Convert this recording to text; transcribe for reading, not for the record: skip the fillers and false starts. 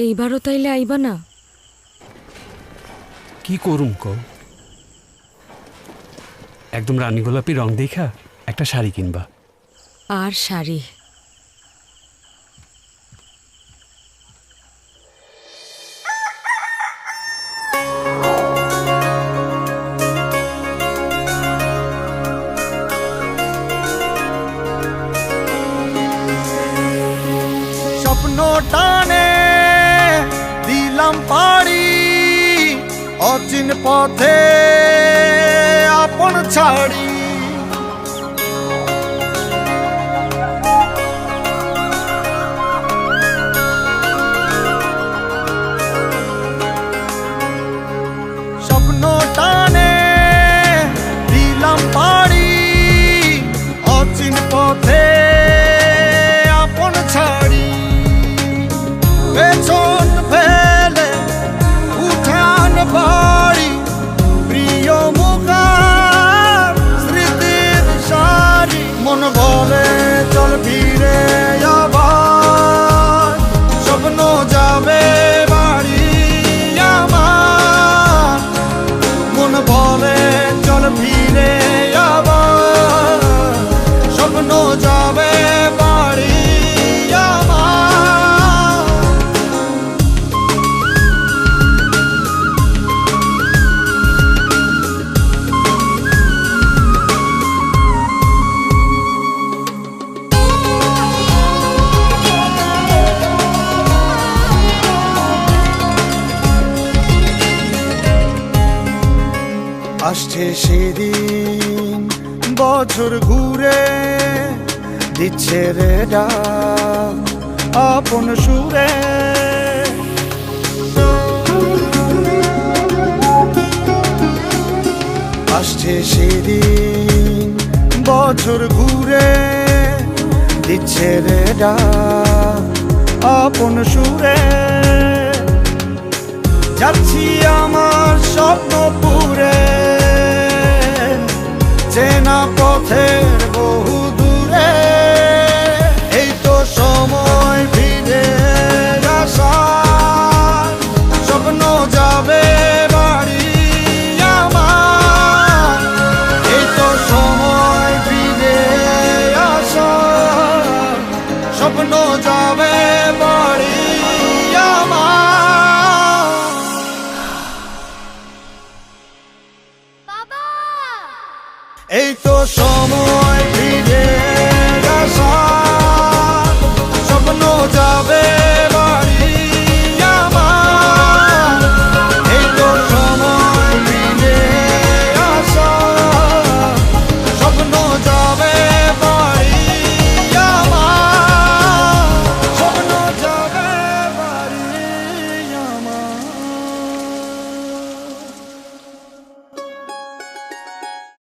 এইবারও তাইলে আইবা না? কি করুম কও? একদম রানী গোলাপি রং দেখা একটা শাড়ি কিনবা। আর শাড়ি? স্বপ্ন টানে দিলাম পাড়ি, অচিন পথে আপন ছাড়ি। স্বপ্ন টানে দিলাম পাড়ি, অচিন পথে আপন ছাড়ি। পেছন ফেলে উঠান বাড়ি, প্রিয় মুখার স্মৃতির সারি। মন বলে চল ফিরে আবার, স্বপ্ন যাবে বাড়ি আমার। মন বলে চল ফিরে আবার, স্বপ্ন যাবে বাড়ি আমার। আসছে সেদিন বছর ঘুরে, দিচ্ছে রে ডাক আপন সুরে। আসছে সেদিন বছর ঘুরে, দিচ্ছে রে ডাক আপন সুরে। যাচ্ছি আমার স্বপ্নপুরে, চেনা পথের বহু দূরে। এই তো সময় ফিরে আসার, স্বপ্ন যাবে বাড়ি আমার। এই তো সময় ফিরে আসার, স্বপ্ন যাবে